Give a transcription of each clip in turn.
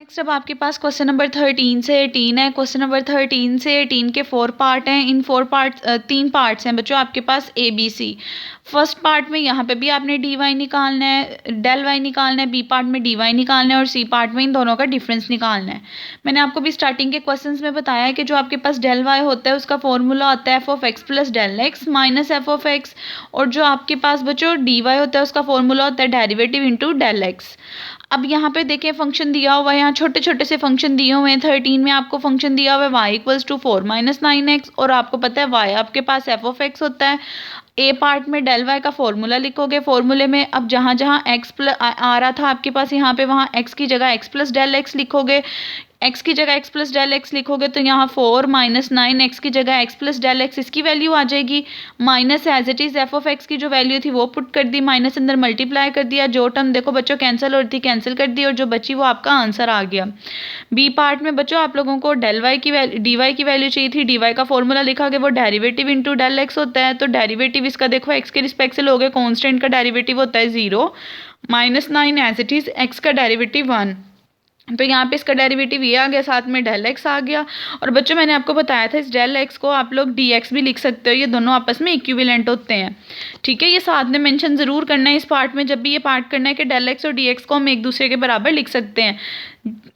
Next अब आपके पास question number 13 से 18 है। क्वेश्चन नंबर 13 से 18 के 4 पार्ट हैं। इन 4 पार्ट 3 पार्ट्स हैं बच्चों आपके पास A B C. First part में यहाँ पे भी आपने डी वाई निकालना है, डेल वाई निकालना है, बी पार्ट में डी वाई निकालना है और सी पार्ट में इन दोनों का डिफरेंस निकालना है। मैंने आपको भी स्टार्टिंग के क्वेश्चंस में बताया है कि जो आपके पास डेल वाई होता है उसका फॉर्मूला होता है F of X plus del X minus F of X, और जो आपके पास बच्चों डी वाई होता है उसका फॉर्मूला होता है डेरिवेटिव इंटू डेल एक्स। अब यहाँ पे देखें फंक्शन दिया हुआ है, यहाँ छोटे छोटे से फंक्शन दिए हुए हैं। 13 में आपको फंक्शन दिया हुआ है Y equals to 4 minus 9x, और आपको पता है वाई आपके पास एफ ऑफ एक्स होता है। ए पार्ट में डेल वाई का फॉर्मूला लिखोगे, फॉर्मूले में अब जहाँ जहाँ एक्स प्लस आ रहा था आपके पास यहाँ पे वहाँ एक्स की जगह एक्स प्लस डेल एक्स लिखोगे, एक्स की जगह एक्स प्लस डेल एक्स लिखोगे तो यहाँ 4 माइनस 9 एक्स की जगह एक्स प्लस डेल एक्स इसकी वैल्यू आ जाएगी, minus as it is F of X की जो वैल्यू थी वो पुट कर दी, माइनस अंदर मल्टीप्लाई कर दिया, जो टर्म देखो बच्चों कैंसिल हो रही थी कैंसिल कर दी और जो बची वो आपका आंसर आ गया। बी पार्ट में बच्चों आप लोगों को डेल वाई की वैल्यू डी वाई की वैल्यू चाहिए थी, डी वाई का फॉर्मूला लिखा गया वो डेरिवेटिव इंटू डेल एक्स होता है। तो डेरिवेटिव इसका देखो एक्स के रिस्पेक्ट से लोगे, कॉन्स्टेंट का डेरिवेटिव होता है 0, minus 9 as it is X का डेरिवेटिव 1, तो यहाँ पे इसका डेरिवेटिव ये आ गया, साथ में डेल एक्स आ गया। और बच्चों मैंने आपको बताया था इस डेल एक्स को आप लोग डी एक्स भी लिख सकते हो, ये दोनों आपस में इक्विवेलेंट होते हैं। ठीक है, ये साथ में मेंशन ज़रूर करना है इस पार्ट में, जब भी ये पार्ट करना है कि डेल एक्स और डी एक्स को हम एक दूसरे के बराबर लिख सकते हैं।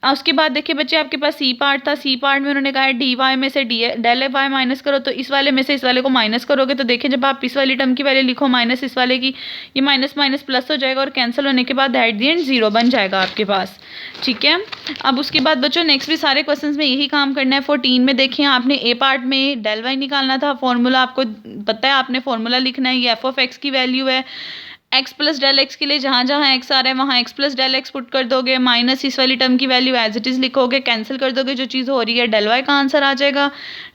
उसके बाद देखिए बच्चे आपके पास सी पार्ट था, सी पार्ट में उन्होंने कहा है डी वाई में से डेल वाई माइनस करो, तो इस वाले में से इस वाले को माइनस करोगे तो देखिए जब आप इस वाली टर्म की वैल्यू लिखो माइनस इस वाले की, ये माइनस माइनस प्लस हो जाएगा और कैंसिल होने के बाद एट दी एंड 0 बन जाएगा आपके पास। ठीक है, अब उसके बाद बच्चों नेक्स्ट भी सारे क्वेश्चंस में यही काम करना है। 14 में देखिए आपने ए पार्ट में डेल वाई निकालना था, फॉर्मूला आपको पता है, आपने फॉर्मूला लिखना है, ये एफ ऑफ एक्स की वैल्यू है। एक्स प्लस डेल एक्स के लिए जहाँ जहाँ एक्स आ रहा है वहाँ X plus del X put कर दोगे, माइनस इस वाली टर्म की वैल्यू एज इट इज़ लिखोगे, कैंसिल कर दोगे जो चीज़ हो रही है, डेल वाई का आंसर आ जाएगा।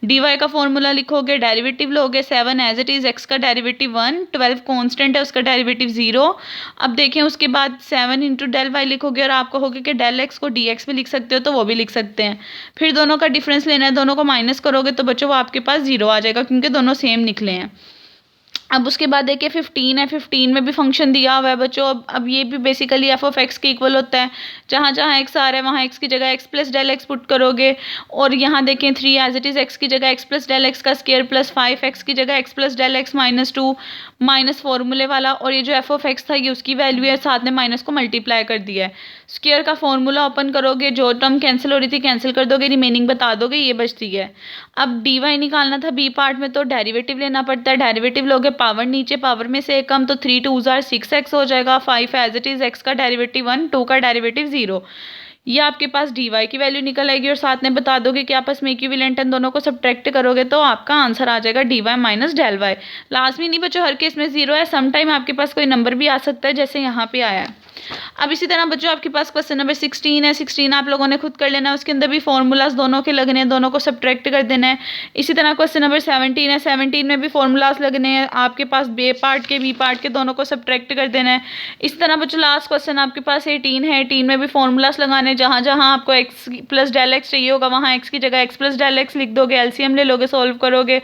डी वाई का फॉर्मूला लिखोगे, डेरिवेटिव लोगे 7 एज इट इज़ एक्स का डेरिवेटिव 1, 12 कॉन्स्टेंट है उसका डेरिवेटिव 0। अब देखें उसके बाद 7 इंटू डेल वाई लिखोगे और आप कहोगे कि डेल एक्स को डी एक्स भी लिख सकते हो तो वो भी लिख सकते हैं। फिर दोनों का डिफरेंस लेना है, दोनों को माइनस करोगे तो बच्चों वो आपके पास 0 आ जाएगा क्योंकि दोनों सेम निकले हैं। अब उसके बाद देखिए 15 है, 15 में भी फंक्शन दिया हुआ है बच्चों। अब ये भी बेसिकली एफ ऑफ एक्स के इक्वल होता है, जहाँ जहाँ एक्स आ रहा है वहाँ एक्स की जगह X plus del X put करोगे, और यहाँ देखें 3 एज इट इज़ एक्स की जगह एक्स प्लस डेल एक्स का स्क्वायर प्लस 5 एक्स की जगह X plus del X minus 2 minus फॉर्मूले वाला, और ये जो एफ ऑफ एक्स था ये उसकी वैल्यू है, साथ में माइनस को मल्टीप्लाई कर दिया है। स्क्वायर का फॉर्मूला ओपन करोगे, जो टर्म कैंसिल हो रही थी कैंसिल कर दोगे, रिमेनिंग बता दोगे, ये बचती है। अब डी वाई निकालना था बी पार्ट में तो डेरिवेटिव लेना पड़ता है, डेरिवेटिव लोगे पावर नीचे पावर में से एक कम, तो 3 2 आर 6x हो जाएगा, 5 एज इट इज़ एक्स का डेरिवेटिव 1, 2 का डेरिवेटिव 0। ये आपके पास डी वाई की वैल्यू निकल आएगी और साथ में बता दोगे कि आपस में इक्विवेलेंट है, दोनों को सब्ट्रैक्ट करोगे तो आपका आंसर आ जाएगा D Y minus del Y. लाजमी नहीं बच्चों हर केस में 0 है, समटाइम आपके पास कोई नंबर भी आ सकता है जैसे यहाँ पे आया है। अब इसी तरह बच्चों आपके पास क्वेश्चन नंबर 16 है, 16 आप लोगों ने खुद कर लेना है, उसके अंदर भी फॉर्मूलाज दोनों के लगने हैं, दोनों को सब्ट्रैक्ट कर देना है। इसी तरह क्वेश्चन नंबर 17 है, 17 में भी फॉर्मूलाज लगने हैं आपके पास, बे पार्ट के बी पार्ट के दोनों को सब्ट्रैक्ट कर देना है। इसी तरह बच्चों लास्ट क्वेश्चन आपके पास 18 है, 18 में भी फॉर्मूलाज लगाने, जहाँ जहाँ आपको एक्स प्लस डेल एक्स चाहिए होगा वहाँ एक्स की जगह एक्स प्लस डेल एक्स लिख दोगे, एलसीएम ले लोगे, सोल्व करोगे।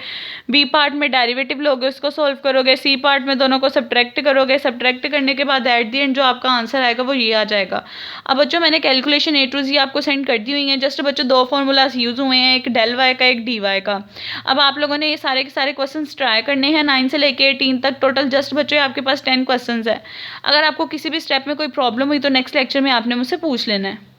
बी पार्ट में डेरिवेटिव लोगे उसको सोल्व करोगे, सी पार्ट में दोनों को सब्ट्रैक्ट करोगे, सब्ट्रैक्ट करने के बाद एट द एंड जो आपका आंसर आएगा वो ये आ जाएगा। अब बच्चों मैंने कैलकुलेशन ए टू जी आपको सेंड कर दी हुई है, जस्ट बच्चों 2 फॉर्मूलाज यूज़ हुए हैं, एक डेल वाई का एक डी वाई का। अब आप लोगों ने ये सारे के सारे क्वेश्चंस ट्राई करने हैं 9 से लेके 18 तक, टोटल जस्ट बच्चों आपके पास 10 क्वेश्चंस है। अगर आपको किसी भी स्टेप में कोई प्रॉब्लम हुई तो नेक्स्ट लेक्चर में आपने मुझसे पूछ लेना है।